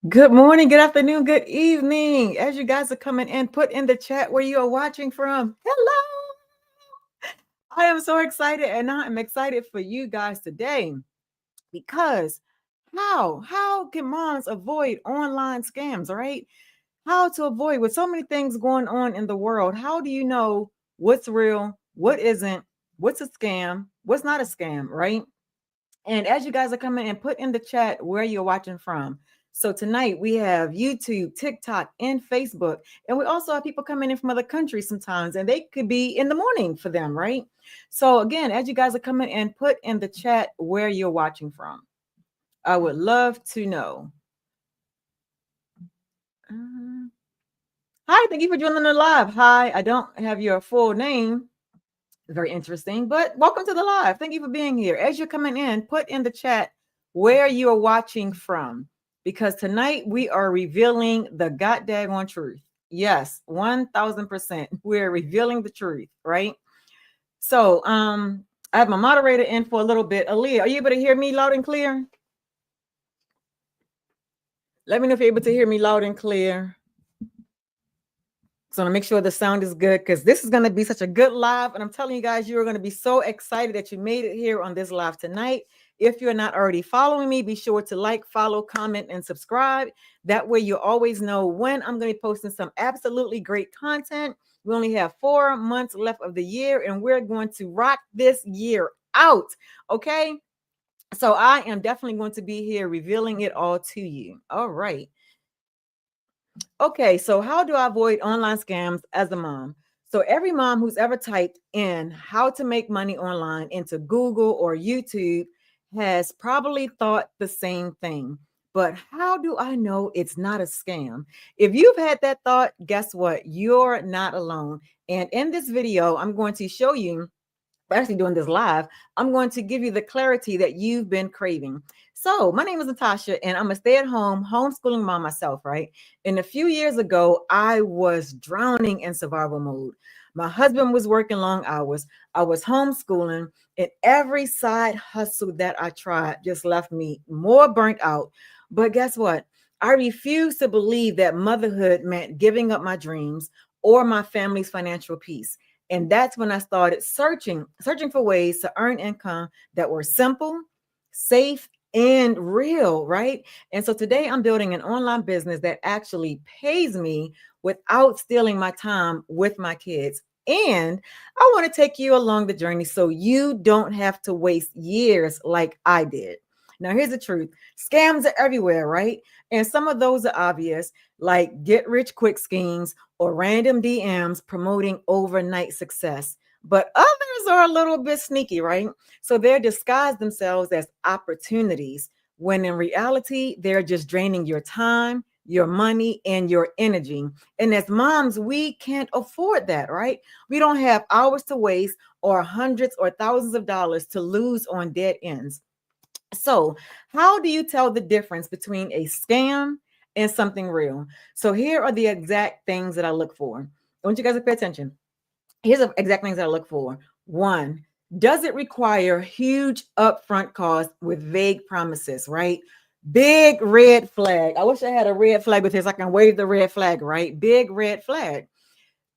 Good morning, good afternoon, good evening. As you guys are coming in, put in the chat where you are watching from. Hello. I am so excited and I am excited for you guys today because how can moms avoid online scams, right? How to avoid with so many things going on in the world. How do you know what's real, what isn't, what's a scam, what's not a scam, right? And as you guys are coming in, put in the chat where you're watching from. So tonight we have YouTube, TikTok, and Facebook. And we also have people coming in from other countries sometimes, and they could be in the morning for them, right? So again, as you guys are coming in, put in the chat where you're watching from. I would love to know. Uh, Hi, thank you for joining the live. Hi, I don't have your full name. Very interesting, but welcome to the live. Thank you for being here. As you're coming in, put in the chat where you are watching from, because tonight we are revealing the goddamn truth. Yes, 1000%. We're revealing the truth, right? So, I have my moderator in for a little bit. Aaliyah, are you able to hear me loud and clear? Let me know if you're able to hear me loud and clear. So I want to make sure the sound is good because this is going to be such a good live. And I'm telling you guys, you're going to be so excited that you made it here on this live tonight. If you're not already following me, be sure to like, follow, comment, and subscribe. That way you always know when I'm going to be posting some absolutely great content. We only have 4 months left of the year and we're going to rock this year out. Okay. So I am definitely going to be here revealing it all to you. All right. Okay, so how do I avoid online scams as a mom? So every mom who's ever typed in how to make money online into Google or YouTube has probably thought the same thing. But how do I know it's not a scam? If you've had that thought, guess what? You're not alone. And in this video, I'm going to show you, actually doing this live, I'm going to give you the clarity that you've been craving. So my name is Tasha and I'm a stay-at-home homeschooling mom myself, right? And a few years ago, I was drowning in survival mode. My husband was working long hours. I was homeschooling, and every side hustle that I tried just left me more burnt out. But guess what? I refused to believe that motherhood meant giving up my dreams or my family's financial peace. And that's when I started searching for ways to earn income that were simple, safe, and real, right? And so today I'm building an online business that actually pays me without stealing my time with my kids. And I want to take you along the journey so you don't have to waste years like I did. Now, here's the truth. Scams are everywhere, right? And some of those are obvious, like get rich quick schemes or random DMs promoting overnight success. But others are a little bit sneaky, right? So they're disguised themselves as opportunities when in reality, they're just draining your time, your money, and your energy. And as moms, we can't afford that, right? We don't have hours to waste or hundreds or thousands of dollars to lose on dead ends. So, how do you tell the difference between a scam and something real? So, here are the exact things that I look for. I want you guys to pay attention. Here's the exact things that I look for. One, does it require huge upfront costs with vague promises, right? Big red flag. I wish I had a red flag with this. I can wave the red flag, right? Big red flag.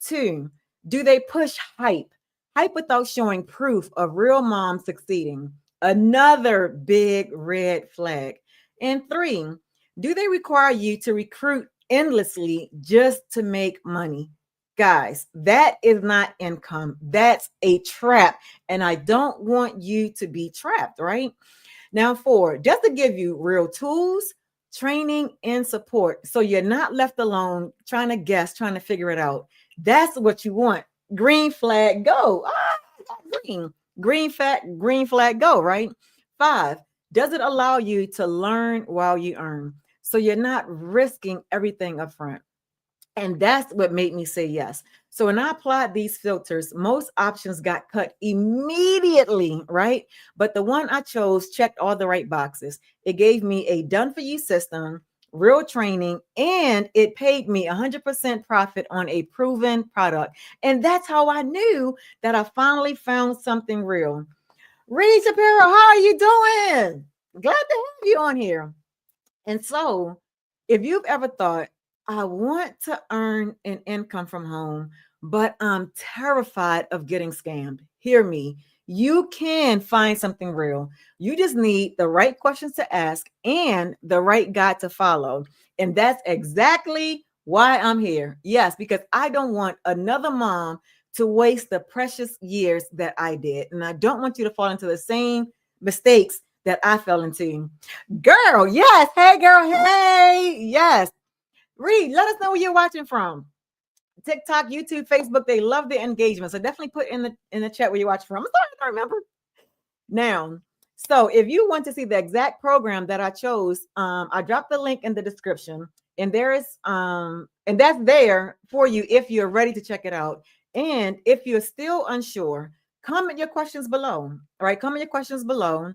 Two, do they push hype? Hype without showing proof of real moms succeeding. Another big red flag. And three, do they require you to recruit endlessly just to make money? Guys, that is not income. That's a trap. And I don't want you to be trapped, right? Now, four, just to give you real tools, training, and support. So you're not left alone trying to guess, trying to figure it out. That's what you want. Green flag, go. Green flag, go, right? Five, does it allow you to learn while you earn? So you're not risking everything up front. And that's what made me say yes. So when I applied these filters, most options got cut immediately, right? But the one I chose checked all the right boxes. It gave me a done for you system, real training, and it paid me 100% profit on a proven product. And that's how I knew that I finally found something real. Reed Shapiro, how are you doing? Glad to have you on here. And so If you've ever thought, I want to earn an income from home, but I'm terrified of getting scammed, hear me. You can find something real. You just need the right questions to ask and the right guide to follow. And that's exactly why I'm here. Yes, because I don't want another mom to waste the precious years that I did. And I don't want you to fall into the same mistakes that I fell into. Girl, yes. Hey, girl. Hey, yes. Reed, let us know where you're watching from. TikTok, YouTube, Facebook. They love the engagement. So definitely put in the chat where you're watching from. I'm sorry, I don't remember. Now, so if you want to see the exact program that I chose, I dropped the link in the description, and there is and that's there for you if you're ready to check it out. And if you're still unsure, comment your questions below. All right, comment your questions below,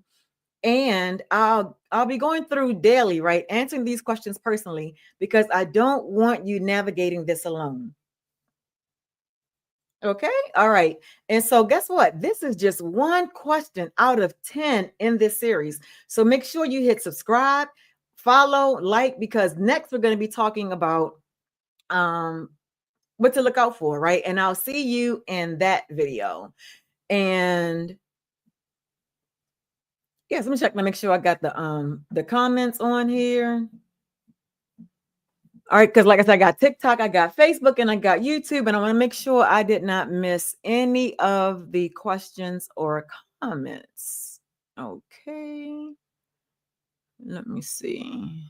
and I'll be going through daily, right, answering these questions personally because I don't want you navigating this alone. Okay. All right. And so guess what? This is just one question out of 10 in this series. So make sure you hit subscribe, follow, like, because next we're going to be talking about what to look out for, right? And I'll see you in that video. And yes, let me check to make sure I got the comments on here. All right, because like I said, I got TikTok, I got Facebook, and I got YouTube, and I want to make sure I did not miss any of the questions or comments. Okay, let me see.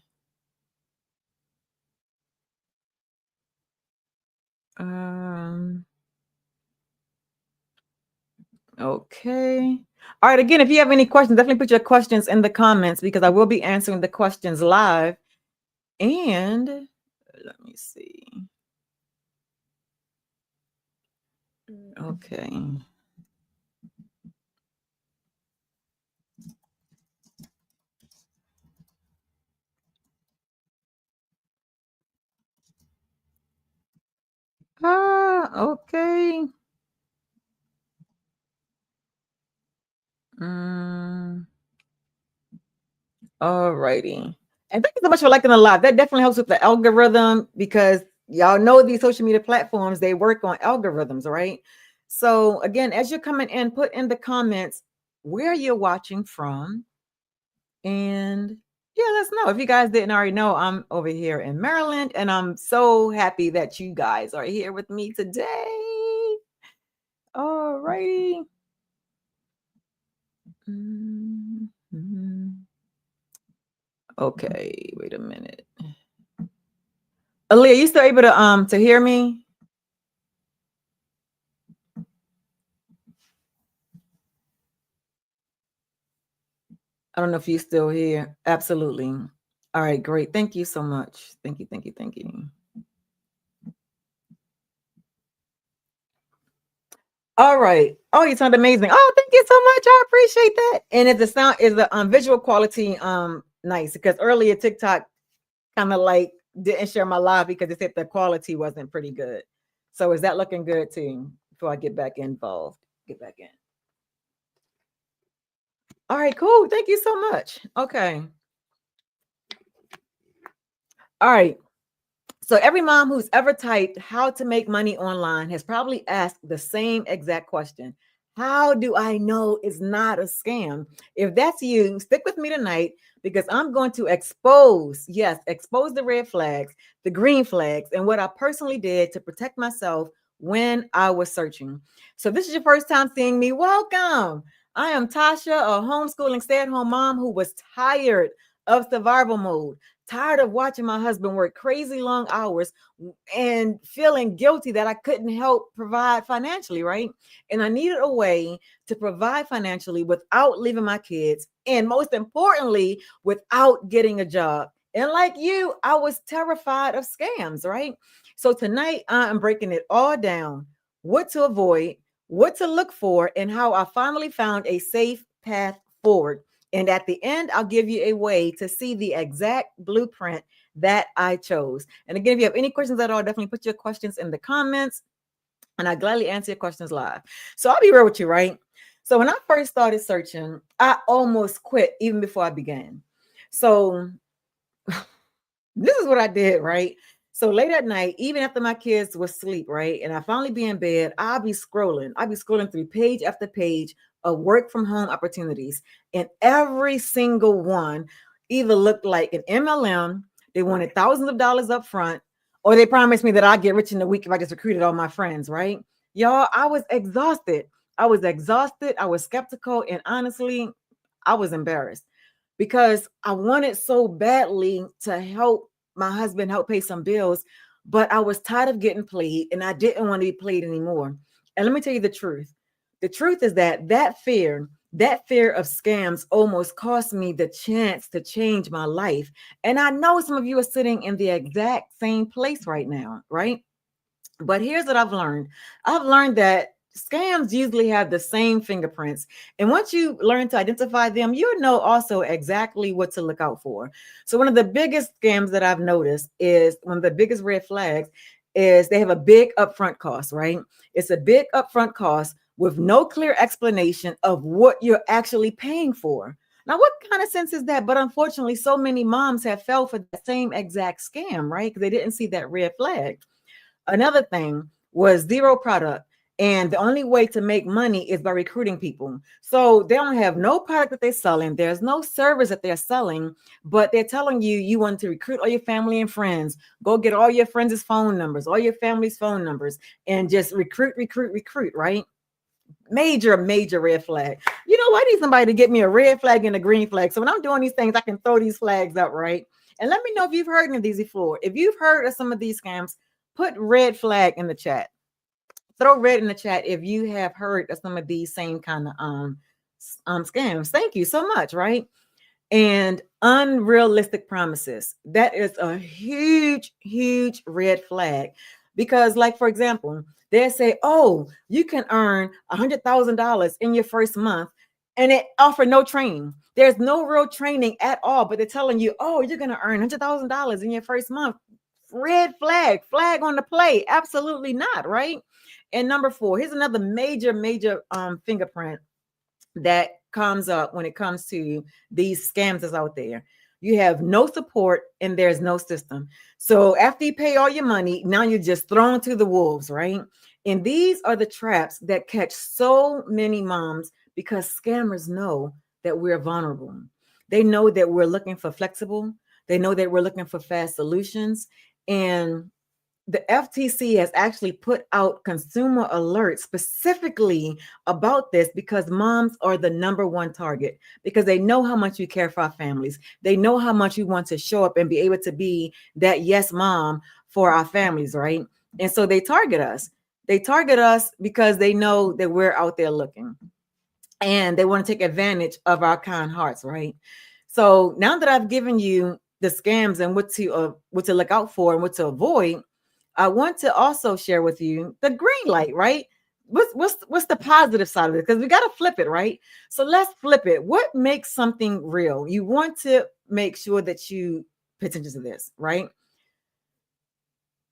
Okay. All right, again, if you have any questions, definitely put your questions in the comments because I will be answering the questions live. And let me see. Okay. Okay. All righty. And thank you so much for liking the live. That definitely helps with the algorithm because y'all know these social media platforms, they work on algorithms, right? So again, as you're coming in, put in the comments where you're watching from. And yeah, let's know. If you guys didn't already know, I'm over here in Maryland, and I'm so happy that you guys are here with me today. All righty. Okay, wait a minute. Aaliyah, you still able to hear me? I don't know if you're still here. Absolutely. All right, great. Thank you so much. Thank you, thank you, thank you. All right. Oh, you sound amazing. Oh, thank you so much. I appreciate that. And if the sound is the visual quality nice, because earlier TikTok kind of like didn't share my live because it said the quality wasn't pretty good. So is that looking good too before I get back involved? Get back in. All right, cool. Thank you so much. Okay. All right. So every mom who's ever typed how to make money online has probably asked the same exact question. How do I know it's not a scam? If that's you, stick with me tonight because I'm going to expose the red flags, the green flags, and what I personally did to protect myself when I was searching. So this is your first time seeing me. Welcome. I am Tasha, a homeschooling stay-at-home mom who was tired of survival mode, tired of watching my husband work crazy long hours and feeling guilty that I couldn't help provide financially, right? And I needed a way to provide financially without leaving my kids, and most importantly, without getting a job. And like you, I was terrified of scams, right? So tonight I'm breaking it all down: what to avoid, what to look for, and how I finally found a safe path forward. And at the end, I'll give you a way to see the exact blueprint that I chose. And again, if you have any questions at all, definitely put your questions in the comments and I gladly answer your questions live. So I'll be real with you, right? So when I first started searching, I almost quit even before I began. So This is what I did, right? So late at night, even after my kids were asleep, right? And I finally be in bed, I'll be scrolling. I'll be scrolling through page after page of work from home opportunities. And every single one either looked like an MLM, they wanted thousands of dollars up front, or they promised me that I'd get rich in a week if I just recruited all my friends, right? Y'all, I was exhausted. I was exhausted. I was skeptical. And honestly, I was embarrassed because I wanted so badly to help my husband help pay some bills, but I was tired of getting played and I didn't want to be played anymore. And let me tell you the truth. The truth is that fear of scams almost cost me the chance to change my life. And I know some of you are sitting in the exact same place right now, right? But here's what I've learned. I've learned that scams usually have the same fingerprints. And once you learn to identify them, you know also exactly what to look out for. So one of the biggest scams that I've noticed is one of the biggest red flags is they have a big upfront cost, right? It's a big upfront cost with no clear explanation of what you're actually paying for. Now, what kind of sense is that? But unfortunately, so many moms have fell for the same exact scam, right? Because they didn't see that red flag. Another thing was zero product. And the only way to make money is by recruiting people. So they don't have no product that they're selling. There's no service that they're selling, but they're telling you you want to recruit all your family and friends. Go get all your friends' phone numbers, all your family's phone numbers, and just recruit, right? Major red flag. You know, I need somebody to get me a red flag and a green flag. So when I'm doing these things, I can throw these flags up, right? And let me know if you've heard of these before. If you've heard of some of these scams, put red flag in the chat. Throw red in the chat if you have heard of some of these same kind of scams. Thank you so much, right? And unrealistic promises. That is a huge red flag. Because, like, for example, they say, oh, you can earn $100,000 in your first month, and it offer no training. There's no real training at all, but they're telling you, oh, you're going to earn $100,000 in your first month. Red flag on the play. Absolutely not, right? And number 4, here's another major fingerprint that comes up when it comes to these scams that's out there. You have no support and there's no system. So after you pay all your money, now you're just thrown to the wolves, right? And these are the traps that catch so many moms because scammers know that we're vulnerable. They know that we're looking for flexible. They know that we're looking for fast solutions. And the FTC has actually put out consumer alerts specifically about this because moms are the number one target because they know how much we care for our families. They know how much we want to show up and be able to be that yes mom for our families, right? And so they target us. They target us because they know that we're out there looking and they want to take advantage of our kind hearts, right? So now that I've given you the scams and what to look out for and what to avoid, I want to also share with you the green light, right? What's the positive side of it? Because we got to flip it, right? So let's flip it. What makes something real? You want to make sure that you pay attention to this, right?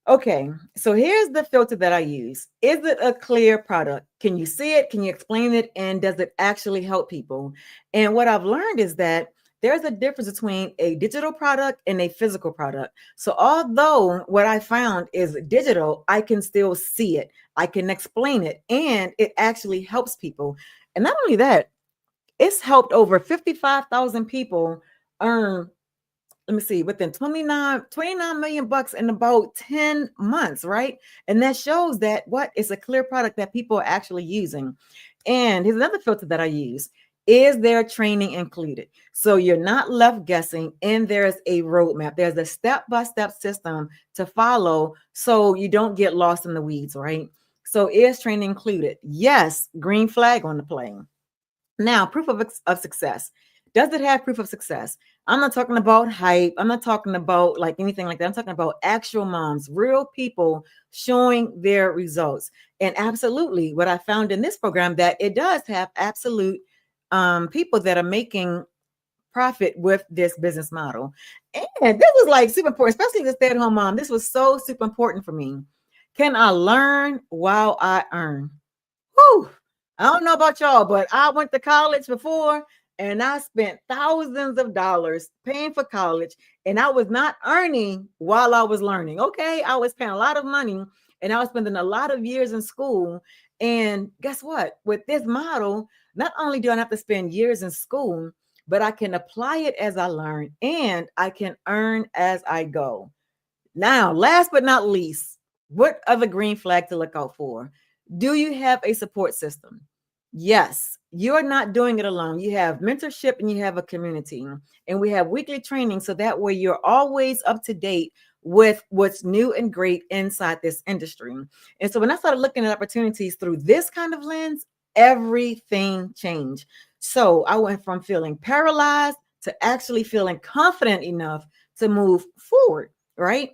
Okay, so here's the filter that I use. Is it a clear product? Can you see it? Can you explain it? And does it actually help people? And what I've learned is that there's a difference between a digital product and a physical product. So although what I found is digital, I can still see it. I can explain it, and it actually helps people. And not only that, it's helped over 55,000 people earn, let me see, within 29 million bucks in about 10 months, right? And that shows that what is a clear product that people are actually using. And here's another filter that I use. Is there training included? So you're not left guessing, and there's a roadmap. There's a step-by-step system to follow so you don't get lost in the weeds, right? So is training included? Yes, green flag on the plane. Now, proof of success. Does it have proof of success? I'm not talking about hype. I'm not talking about like anything like that. I'm talking about actual moms, real people showing their results. And absolutely, what I found in this program that it does have absolute people that are making profit with this business model. And this was like super important, especially the stay-at-home mom. This was so super important for me. Can I learn while I earn? Whew. I don't know about y'all, but I went to college before and I spent thousands of dollars paying for college, and I was not earning while I was learning. Okay, I was paying a lot of money, and I was spending a lot of years in school. And guess what? With this model, not only do I not have to spend years in school, but I can apply it as I learn, and I can earn as I go. Now, last but not least, what other green flag to look out for? Do you have a support system? Yes, you're not doing it alone. You have mentorship and you have a community, and we have weekly training so that way you're always up to date with what's new and great inside this industry. And so when I started looking at opportunities through this kind of lens, everything changed. So I went from feeling paralyzed to actually feeling confident enough to move forward, right?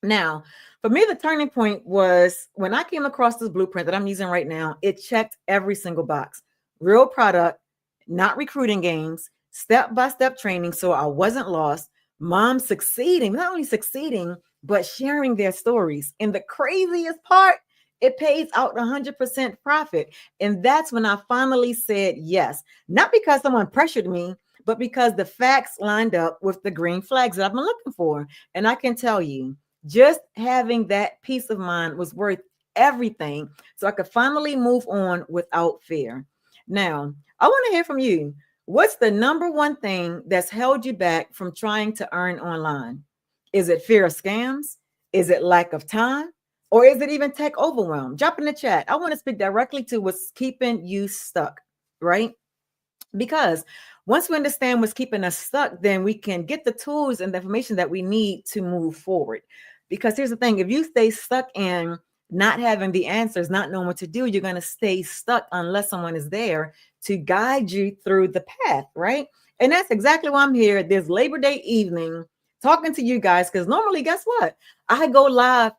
Now, for me, the turning point was when I came across this blueprint that I'm using right now. It checked every single box: real product, not recruiting games, step by step training. So I wasn't lost. Moms succeeding, not only succeeding, but sharing their stories. And the craziest part, it pays out 100% profit. And that's when I finally said yes, not because someone pressured me, but because the facts lined up with the green flags that I've been looking for. And I can tell you, just having that peace of mind was worth everything. So I could finally move on without fear. Now, I want to hear from you. What's the number one thing that's held you back from trying to earn online? Is it fear of scams? Is it lack of time? Or is it even tech overwhelm? Drop in the chat. I want to speak directly to what's keeping you stuck, right? Because once we understand what's keeping us stuck, then we can get the tools and the information that we need to move forward. Because here's the thing: if you stay stuck in not having the answers, not knowing what to do, you're going to stay stuck unless someone is there to guide you through the path, right? And that's exactly why I'm here this Labor Day evening talking to you guys. Because normally, guess what? I go live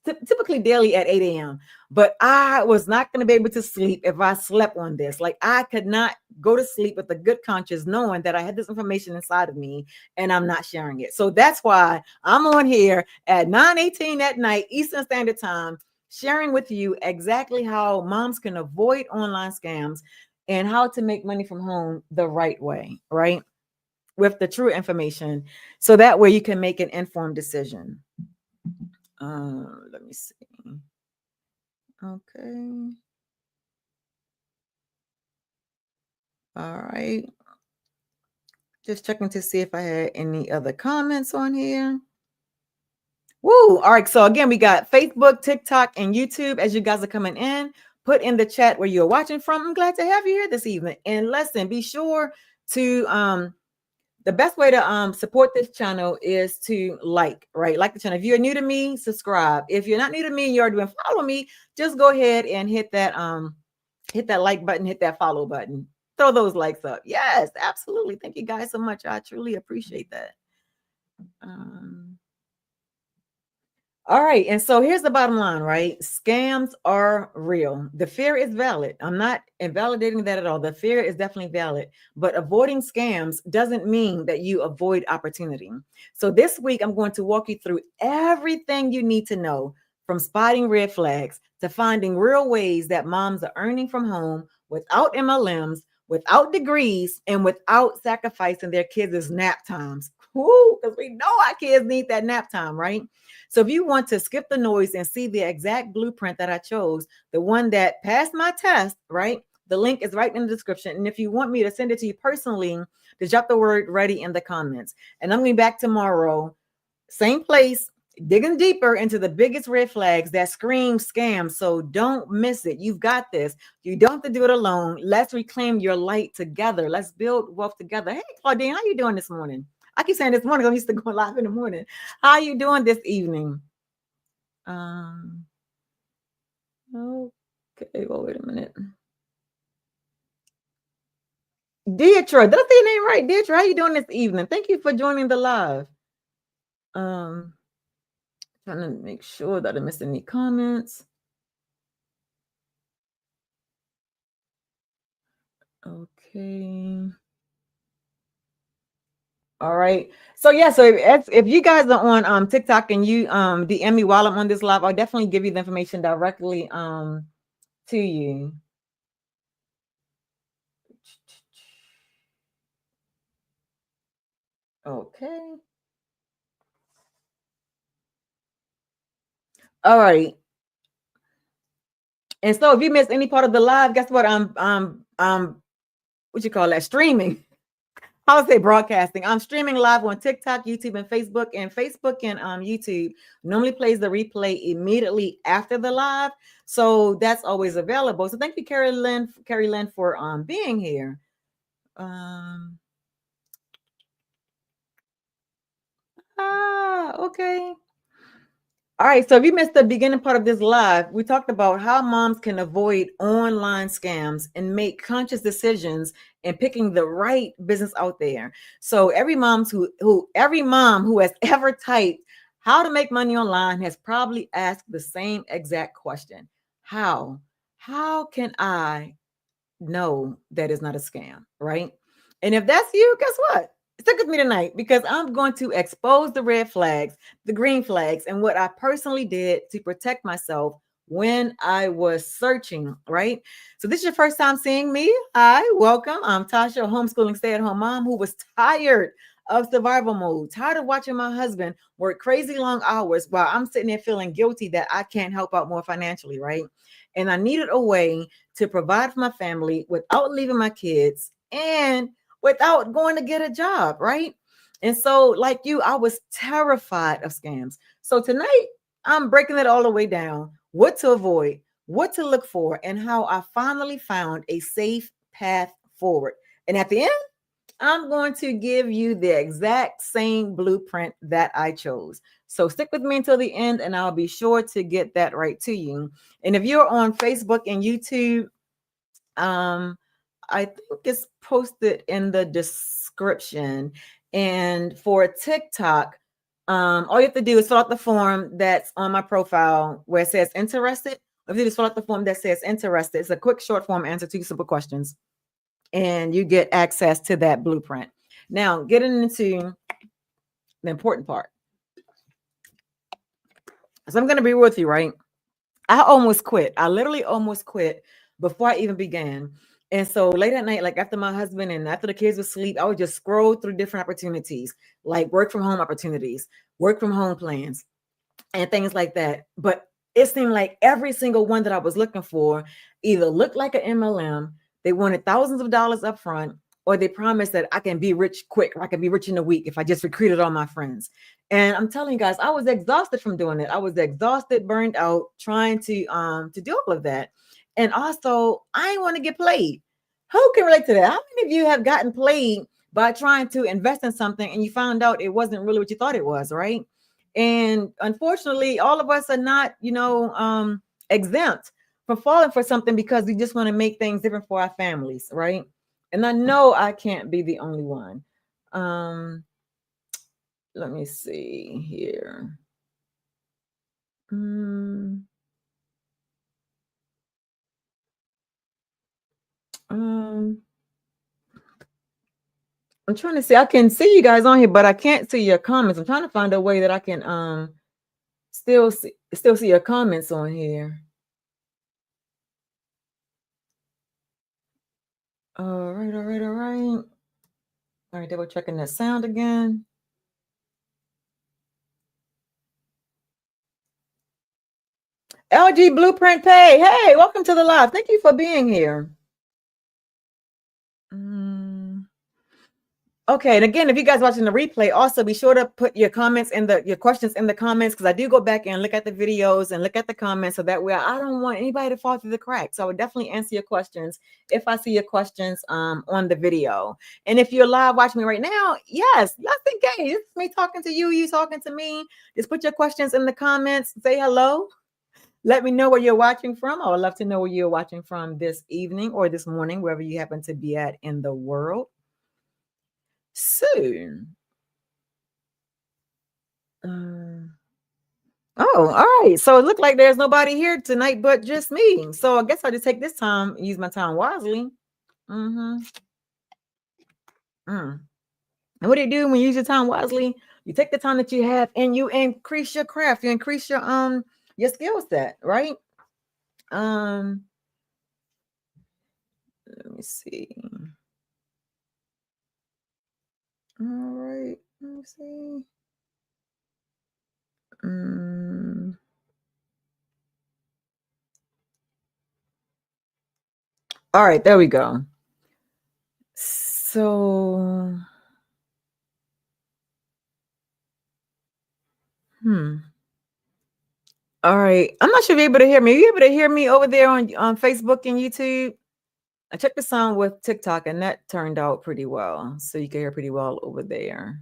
typically daily at 8 a.m. But I was not going to be able to sleep if I slept on this. Like, I could not go to sleep with a good conscience knowing that I had this information inside of me and I'm not sharing it. So that's why I'm on here at 9:18 at night, Eastern Standard Time, sharing with you exactly how moms can avoid online scams and how to make money from home the right way, right? With the true information. So that way you can make an informed decision. Let me see. Okay. All right. Just checking to see if I had any other comments on here. Woo. All right. So again, we got Facebook, TikTok, and YouTube. As you guys are coming in, put in the chat where you're watching from. I'm glad to have you here this evening. And listen, be sure to the best way to support this channel is to like the channel. If you're new to me, subscribe. If you're not new to me and you're already doing follow me, just go ahead and hit that like button, hit that follow button, throw those likes up. Yes, absolutely. Thank you guys so much. I truly appreciate that. All right. And so here's the bottom line, right? Scams are real. The fear is valid. I'm not invalidating that at all. The fear is definitely valid, but avoiding scams doesn't mean that you avoid opportunity. So this week, I'm going to walk you through everything you need to know, from spotting red flags to finding real ways that moms are earning from home without MLMs, without degrees, and without sacrificing their kids' nap times. Because we know our kids need that nap time, right? So if you want to skip the noise and see the exact blueprint that I chose, the one that passed my test, right? The link is right in the description. And if you want me to send it to you personally, just drop the word ready in the comments. And I'm going to be back tomorrow, same place, digging deeper into the biggest red flags that scream scam. So don't miss it. You've got this. You don't have to do it alone. Let's reclaim your light together. Let's build wealth together. Hey, Claudine, how you doing this morning? I keep saying this morning. I'm used to going live in the morning. How are you doing this evening? Okay. Well, wait a minute. Deidre, did I say your name right? Deidre, how you doing this evening? Thank you for joining the live. Trying to make sure that I didn't miss any comments. Okay. All right. So yeah, so if you guys are on TikTok and you DM me while I'm on this live, I'll definitely give you the information directly to you. Okay. All right. And so if you missed any part of the live, guess what? I'm what you call that? Streaming. I would say broadcasting. I'm streaming live on TikTok, YouTube, and Facebook. And Facebook and YouTube normally plays the replay immediately after the live. So that's always available. So thank you, Carrie Lynn, for being here. Okay. All right, so if you missed the beginning part of this live, we talked about how moms can avoid online scams and make conscious decisions in picking the right business out there. So every mom who has ever typed how to make money online has probably asked the same exact question. How? How can I know that it's not a scam, right? And if that's you, guess what? Stick with me tonight because I'm going to expose the red flags, the green flags, and what I personally did to protect myself when I was searching, right? So this is your first time seeing me. Hi, welcome. I'm Tasha, a homeschooling stay-at-home mom who was tired of survival mode, tired of watching my husband work crazy long hours while I'm sitting there feeling guilty that I can't help out more financially, right? And I needed a way to provide for my family without leaving my kids and without going to get a job, right? And so, like you, I was terrified of scams. So tonight, I'm breaking it all the way down, what to avoid, what to look for, and how I finally found a safe path forward. And at the end, I'm going to give you the exact same blueprint that I chose. So stick with me until the end, and I'll be sure to get that right to you. And if you're on Facebook and YouTube, I think it's posted in the description. And for TikTok, all you have to do is fill out the form that's on my profile where it says interested. If you just fill out the form that says interested, it's a quick short form answer to simple questions, and you get access to that blueprint. Now, getting into the important part. So I'm going to be with you, right? I almost quit. I literally almost quit before I even began. And so late at night, like after my husband and after the kids would sleep, I would just scroll through different opportunities, like work from home opportunities, work from home plans, and things like that. But it seemed like every single one that I was looking for either looked like an MLM, they wanted thousands of dollars up front, or they promised that I can be rich quick, or I can be rich in a week if I just recruited all my friends. And I'm telling you guys, I was exhausted from doing it. I was exhausted, burned out, trying to do all of that. And also, I didn't want to get played. Who can relate to that? How many of you have gotten played by trying to invest in something and you found out it wasn't really what you thought it was, right? And unfortunately, all of us are not, exempt from falling for something because we just want to make things different for our families, right? And I know I can't be the only one. Let me see here. Mm, um, I'm trying to see. I can see you guys on here, but I can't see your comments. I'm trying to find a way that I can still see your comments on here. All right, all right, all right. All right, double checking that sound again. LG Blueprint Pay. Hey, welcome to the live. Thank you for being here. Okay, and again, if you guys watching the replay, also be sure to put your comments in your questions in the comments, because I do go back and look at the videos and look at the comments, so that way I don't want anybody to fall through the cracks. So I would definitely answer your questions if I see your questions on the video. And if you're live watching me right now, yes, let's engage. It's me talking to you, you talking to me. Just put your questions in the comments. Say hello. Let me know where you're watching from. I would love to know where you're watching from this evening or this morning, wherever you happen to be at in the world. So, oh, all right. So it looked like there's nobody here tonight but just me. So I guess I'll just take this time and use my time wisely. Mm-hmm. Mm. And what do you do when you use your time wisely? You take the time that you have and you increase your craft, you increase your skill set, right? Let me see. All right. me see. Mm. All right, there we go. So, all right. I'm not sure if you're able to hear me. Are you able to hear me over there on Facebook and YouTube? I checked the sound with TikTok and that turned out pretty well. So you can hear pretty well over there.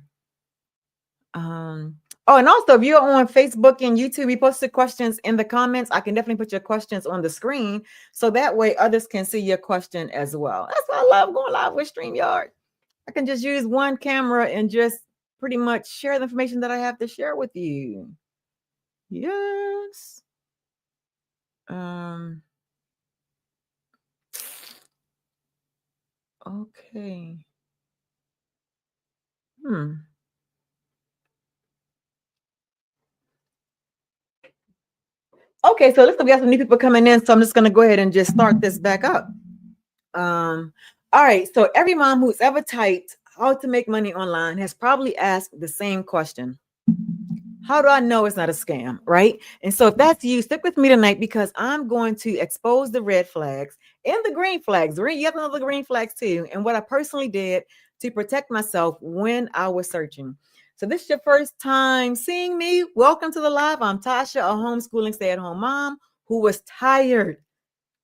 Oh, and also if you're on Facebook and YouTube, we posted questions in the comments. I can definitely put your questions on the screen so that way others can see your question as well. That's why I love going live with StreamYard. I can just use one camera and just pretty much share the information that I have to share with you. Yes. Okay. Okay, so looks like we have some new people coming in, so I'm just gonna go ahead and just start this back up. All right, so every mom who's ever typed how to make money online has probably asked the same question. How do I know it's not a scam, right? And so if that's you, stick with me tonight because I'm going to expose the red flags and the green flags. You have to know the green flags too, and what I personally did to protect myself when I was searching. So this is your first time seeing me. Welcome to the live. I'm Tasha, a homeschooling stay-at-home mom who was tired,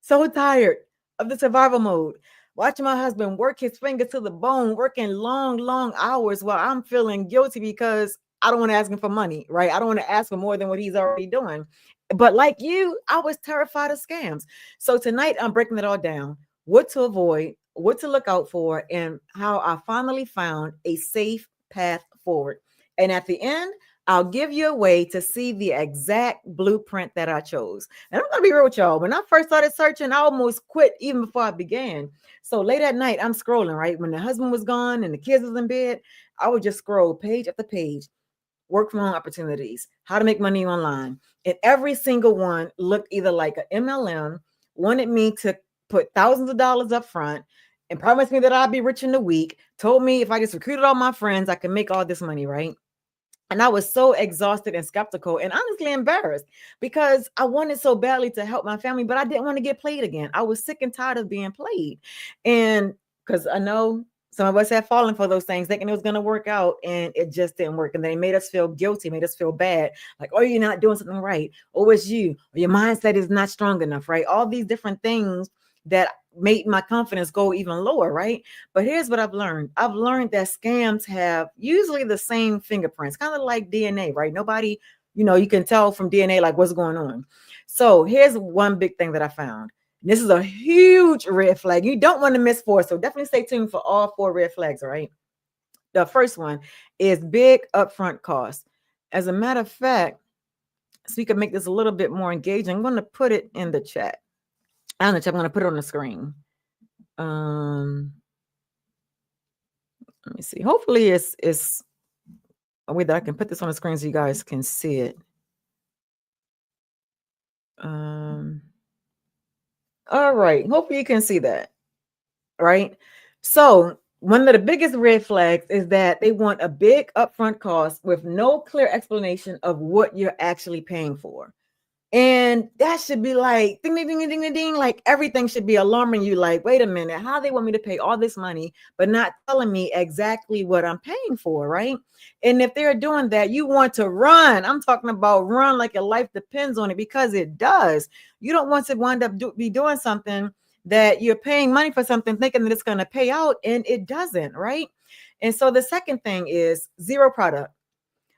so tired of the survival mode. Watching my husband work his finger to the bone, working long, long hours while I'm feeling guilty because I don't want to ask him for money, right? I don't want to ask for more than what he's already doing. But like you, I was terrified of scams. So tonight I'm breaking it all down, what to avoid, what to look out for, and how I finally found a safe path forward. And at the end, I'll give you a way to see the exact blueprint that I chose. And I'm gonna be real with y'all. When I first started searching, I almost quit even before I began. So late at night, I'm scrolling, right? When the husband was gone and the kids was in bed, I would just scroll page after page, work from home opportunities, how to make money online. And every single one looked either like an MLM, wanted me to put thousands of dollars up front, and promised me that I'd be rich in a week, told me if I just recruited all my friends, I could make all this money, right? And I was so exhausted and skeptical and honestly embarrassed because I wanted so badly to help my family, but I didn't want to get played again. I was sick and tired of being played. And because I know some of us have fallen for those things, thinking it was going to work out, and it just didn't work. And they made us feel guilty, made us feel bad. Like, oh, you're not doing something right. Oh, it's you. Or your mindset is not strong enough, right? All these different things that made my confidence go even lower, right? But here's what I've learned. I've learned that scams have usually the same fingerprints, kind of like DNA, right? Nobody, you can tell from DNA like what's going on. So here's one big thing that I found. This is a huge red flag. You don't want to miss 4. So definitely stay tuned for all 4 red flags, all right? The first one is big upfront costs. As a matter of fact, so we can make this a little bit more engaging, I'm going to put it in the chat. I'm going to put it on the screen. Let me see. Hopefully it's a way that I can put this on the screen so you guys can see it. All right. Hopefully you can see that. Right. So one of the biggest red flags is that they want a big upfront cost with no clear explanation of what you're actually paying for. And that should be like ding, ding, ding, ding, ding, ding. Like everything should be alarming you. Like, wait a minute, how they want me to pay all this money, but not telling me exactly what I'm paying for, right? And if they're doing that, you want to run. I'm talking about run like your life depends on it, because it does. You don't want to wind up be doing something that you're paying money for something thinking that it's going to pay out, and it doesn't, right? And so the second thing is zero product.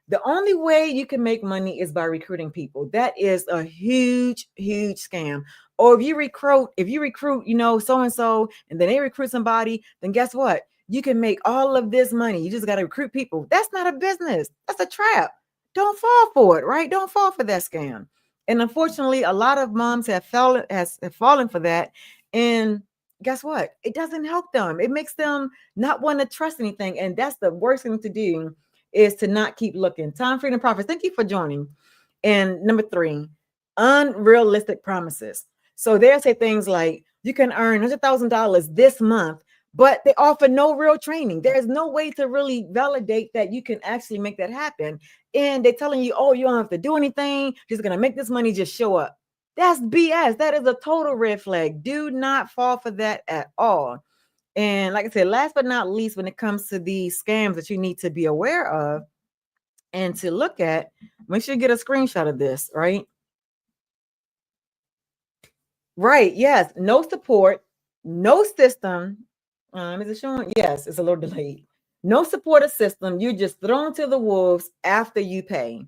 The only way you can make money is by recruiting people. That is a huge, huge scam. Or if you recruit, so and so, and then they recruit somebody, then guess what? You can make all of this money. You just got to recruit people. That's not a business. That's a trap. Don't fall for it, right? Don't fall for that scam. And unfortunately, a lot of moms have fallen for that. And guess what? It doesn't help them. It makes them not want to trust anything. And that's the worst thing to do, is to not keep looking. Time, freedom, profits. Thank you for joining. And number 3, unrealistic promises. So they'll say things like, you can earn $100,000 this month but they offer no real training. There is no way to really validate that you can actually make that happen. And they're telling you, oh, you don't have to do anything. Just going to make this money, just show up. That's BS. That is a total red flag. Do not fall for that at all. And like I said, last but not least, when it comes to these scams that you need to be aware of and to look at, make sure you get a screenshot of this, right? Right. Yes. No support, no system. Is it showing? Yes, it's a little delayed. No supportive system. You're just thrown to the wolves after you pay.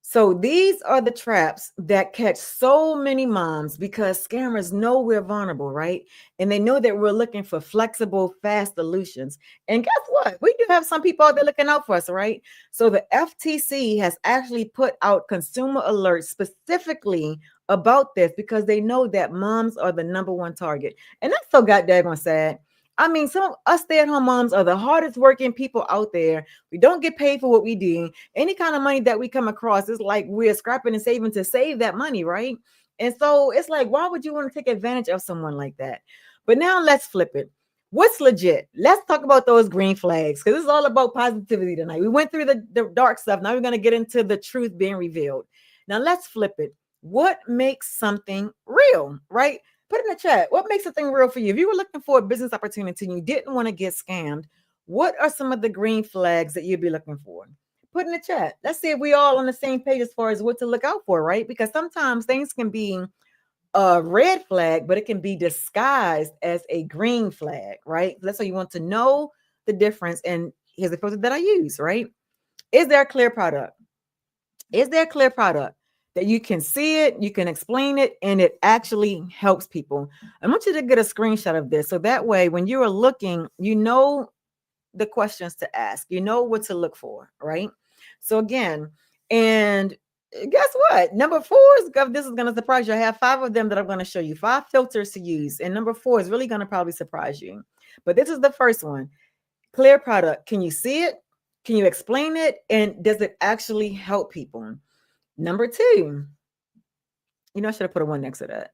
So these are the traps that catch so many moms because scammers know we're vulnerable, right? And they know that we're looking for flexible, fast solutions. And guess what? We do have some people out there looking out for us, right? So the FTC has actually put out consumer alerts specifically about this because they know that moms are the number one target. And that's so goddamn sad. I mean, some of us stay-at-home moms are the hardest working people out there. We don't get paid for what we do. Any kind of money that we come across is like we're scrapping and saving to save that money, right? And so it's like, why would you want to take advantage of someone like that? But now let's flip it. What's legit? Let's talk about those green flags because it's all about positivity tonight. We went through the dark stuff. Now we're going to get into the truth being revealed. Now let's flip it. What makes something real, right? Put in the chat, what makes something real for you? If you were looking for a business opportunity and you didn't want to get scammed, what are some of the green flags that you'd be looking for? Put in the chat. Let's see if we all on the same page as far as what to look out for, right? Because sometimes things can be a red flag, but it can be disguised as a green flag, right? That's why you want to know the difference. And here's the filter that I use, right? Is there a clear product? Is there a clear product that you can see it, you can explain it, and it actually helps people? I want you to get a screenshot of this. So that way, when you are looking, you know the questions to ask, you know what to look for, right? So again, and guess what? Number 4 is, this is going to surprise you. I have 5 of them that I'm going to show you, 5 filters to use. And number 4 is really going to probably surprise you. But this is the first one. Clear product. Can you see it? Can you explain it? And does it actually help people? Number 2, I should have put a 1 next to that.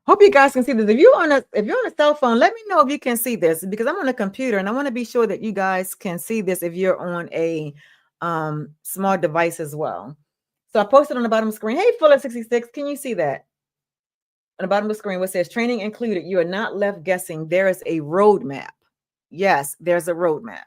Hope you guys can see this. If you're on a cell phone, let me know if you can see this because I'm on a computer and I want to be sure that you guys can see this if you're on a small device as well. So I posted on the bottom of the screen. Hey, Fuller66, can you see that? On the bottom of the screen, what says training included. You are not left guessing. There is a roadmap. Yes, there's a roadmap.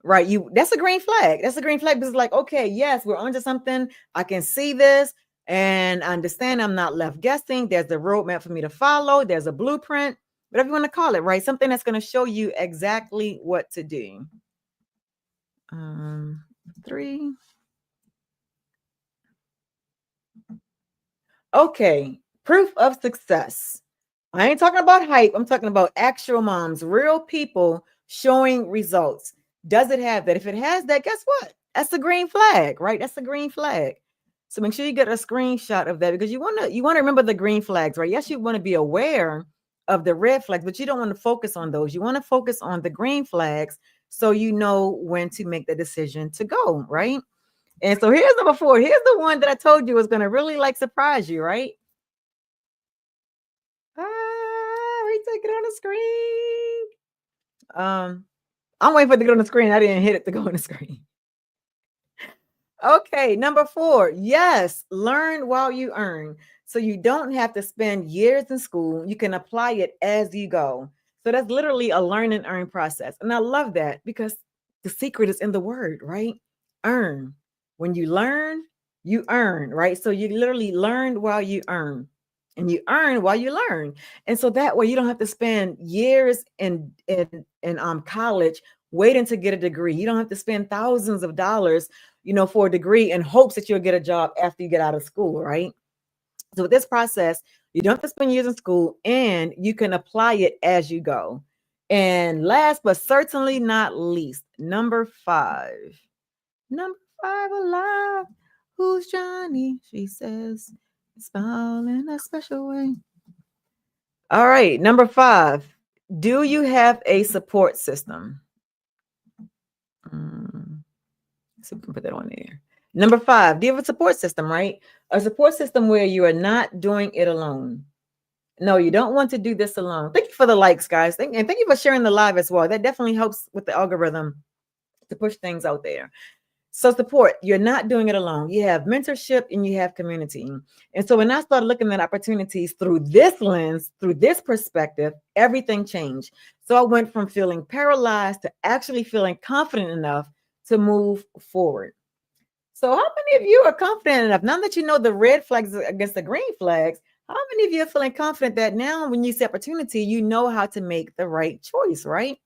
Right. That's a green flag. That's a green flag. Because it's like, okay, yes, we're onto something. I can see this and I understand I'm not left guessing. There's a roadmap for me to follow. There's a blueprint, whatever you want to call it, right? Something that's going to show you exactly what to do. 3. Okay. Proof of success. I ain't talking about hype. I'm talking about actual moms, real people showing results. Does it have that? If it has that, guess what? That's a green flag, right? That's a green flag. So make sure you get a screenshot of that because you want to remember the green flags, right? Yes, you want to be aware of the red flags, but you don't want to focus on those. You want to focus on the green flags so you know when to make the decision to go, right? And so here's number 4. Here's the one that I told you was going to really surprise you, right? We take it on the screen. I'm waiting for it to get on the screen. I didn't hit it to go on the screen. Okay, number 4. Yes, learn while you earn. So you don't have to spend years in school. You can apply it as you go. So that's literally a learn and earn process. And I love that because the secret is in the word, right? Earn. When you learn, you earn, right? So you literally learn while you earn. And you earn while you learn. And so that way you don't have to spend years in college waiting to get a degree. You don't have to spend thousands of dollars, for a degree in hopes that you'll get a job after you get out of school, right? So with this process, you don't have to spend years in school and you can apply it as you go. And last but certainly not least, number 5. Number 5 alive. Who's Johnny? She says, smile in a special way. All right, number 5. Do you have a support system? So we can put that on there. Number 5, do you have a support system, right? A support system where you are not doing it alone. No, you don't want to do this alone. Thank you for the likes, guys. And thank you for sharing the live as well. That definitely helps with the algorithm to push things out there. So support, you're not doing it alone. You have mentorship and you have community. And so when I started looking at opportunities through this lens, through this perspective, everything changed. So I went from feeling paralyzed to actually feeling confident enough to move forward. So how many of you are confident enough, now that you know the red flags against the green flags, how many of you are feeling confident that now when you see opportunity, you know how to make the right choice, right?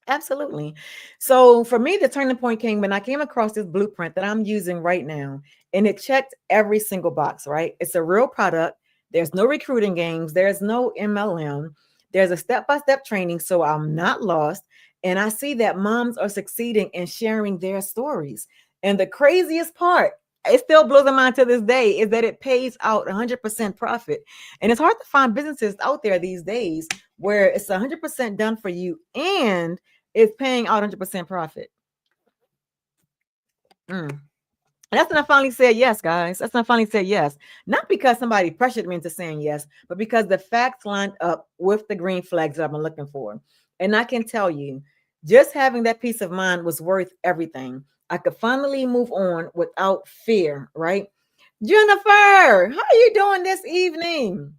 Absolutely. So for me, the turning point came when I came across this blueprint that I'm using right now, and it checked every single box, right? It's a real product. There's no recruiting games, there's no MLM, there's a step by step training. So I'm not lost. And I see that moms are succeeding in sharing their stories. And the craziest part, it still blows my mind to this day, is that it pays out 100% profit. And it's hard to find businesses out there these days where it's 100% done for you and it's paying out 100% profit. Mm. That's when I finally said yes, guys. That's when I finally said yes. Not because somebody pressured me into saying yes, but because the facts lined up with the green flags that I've been looking for. And I can tell you, just having that peace of mind was worth everything. I could finally move on without fear, right? Jennifer, how are you doing this evening?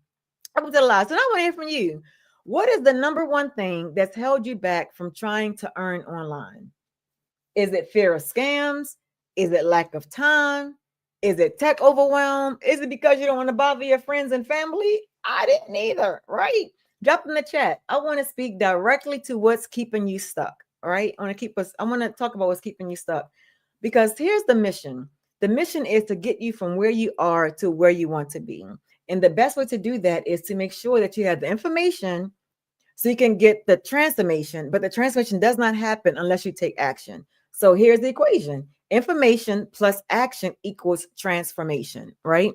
Welcome to the live. So now I want to hear from you. What is the number one thing that's held you back from trying to earn online? Is it fear of scams? Is it lack of time? Is it tech overwhelm? Is it because you don't want to bother your friends and family? I didn't either, right? Drop in the chat. I want to speak directly to what's keeping you stuck. All right. I want to talk about what's keeping you stuck. Because here's the mission. The mission is to get you from where you are to where you want to be. And the best way to do that is to make sure that you have the information so you can get the transformation, but the transformation does not happen unless you take action. So here's the equation: information plus action equals transformation, right?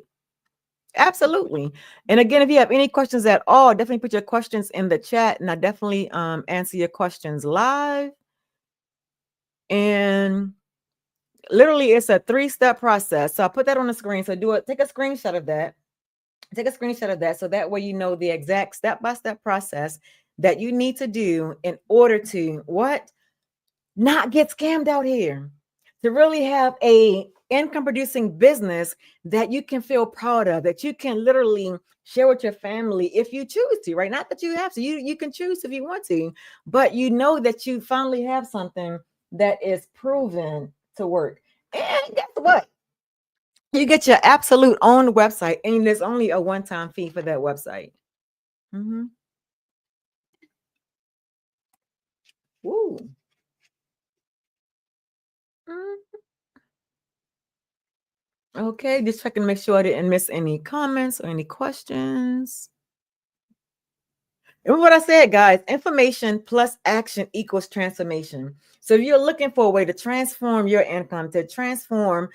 Absolutely. And again, if you have any questions at all, definitely put your questions in the chat and I definitely answer your questions live. And literally it's a 3-step process. So I'll put that on the screen. So take a screenshot of that. Take a screenshot of that so that way you know the exact step-by-step process that you need to do in order to what? Not get scammed out here. To really have a income producing business that you can feel proud of, that you can literally share with your family if you choose to, right? Not that you have to. You can choose if you want to, but you know that you finally have something that is proven to work. And guess what? You get your absolute own website, and there's only a one-time fee for that website. Mm-hmm. Woo. Mm. Okay, just checking to make sure I didn't miss any comments or any questions. And what I said, guys, information plus action equals transformation. So if you're looking for a way to transform your income, to transform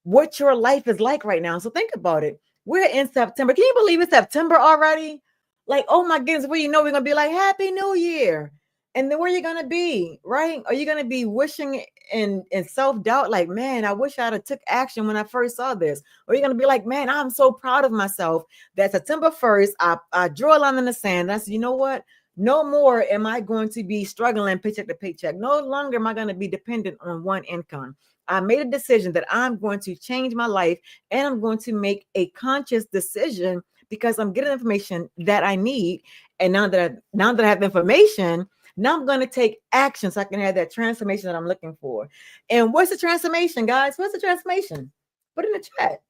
what your life is like right now. So think about it. We're in September. Can you believe it's September already? Like, oh my goodness, well, you know, we're gonna be like, Happy New Year. And then where are you gonna be, right? Are you gonna be wishing and self-doubt, like, man, I wish I'd have took action when I first saw this? Or you're gonna be like, man, I'm so proud of myself that September 1st, I drew a line in the sand. I said, you know what? No more am I going to be struggling paycheck to paycheck. No longer am I going to be dependent on one income. I made a decision that I'm going to change my life and I'm going to make a conscious decision because I'm getting information that I need. And now that I have information, now I'm going to take action so I can have that transformation that I'm looking for. And what's the transformation, guys? What's the transformation? Put in the chat.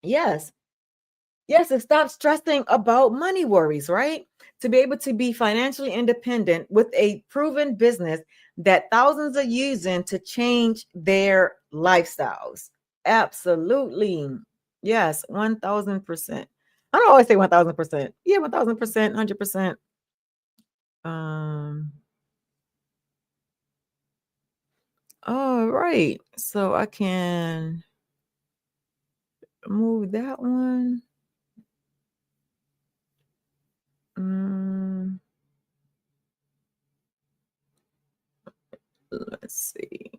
Yes. Yes, and stop stressing about money worries, right? To be able to be financially independent with a proven business that thousands are using to change their lifestyles. Absolutely. Yes, 1000%. I don't always say 1000%. Yeah, 1000%, 100%. Um, all right. So I can move that one. Mm, let's see.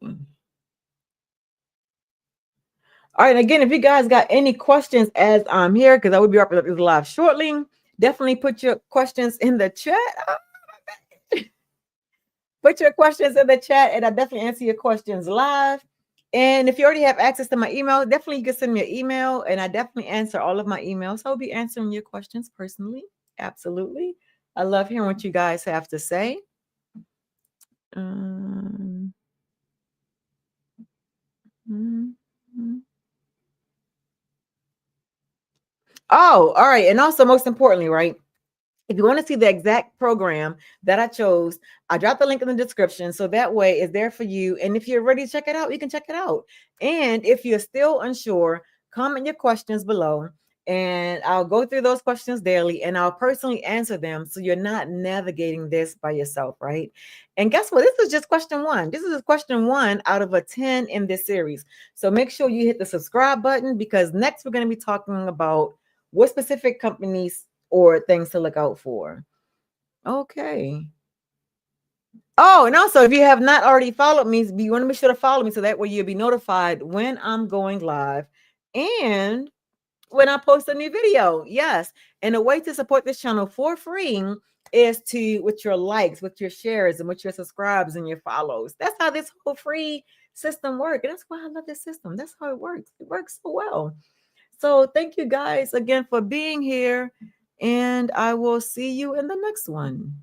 All right. Again, if you guys got any questions as I'm here, because I will be wrapping up this live shortly, definitely put your questions in the chat. Put your questions in the chat, and I definitely answer your questions live. And if you already have access to my email, definitely you can send me an email, and I definitely answer all of my emails. I'll be answering your questions personally. Absolutely. I love hearing what you guys have to say. Mm-hmm. Oh, all right. And also, most importantly, right? If you want to see the exact program that I chose, I dropped the link in the description. So that way it's there for you. And if you're ready to check it out, you can check it out. And if you're still unsure, comment your questions below and I'll go through those questions daily and I'll personally answer them. So you're not navigating this by yourself, right? And guess what? This is just question one. This is question one out of a 10 in this series. So make sure you hit the subscribe button because next we're going to be talking about what specific companies or things to look out for. Okay. Oh, and also if you have not already followed me, you want to be sure to follow me so that way you'll be notified when I'm going live and when I post a new video. Yes. And a way to support this channel for free is to with your likes, with your shares, and with your subscribes and your follows. That's how this whole free system works. And that's why I love this system. That's how it works. It works so well. So thank you guys again for being here. And I will see you in the next one.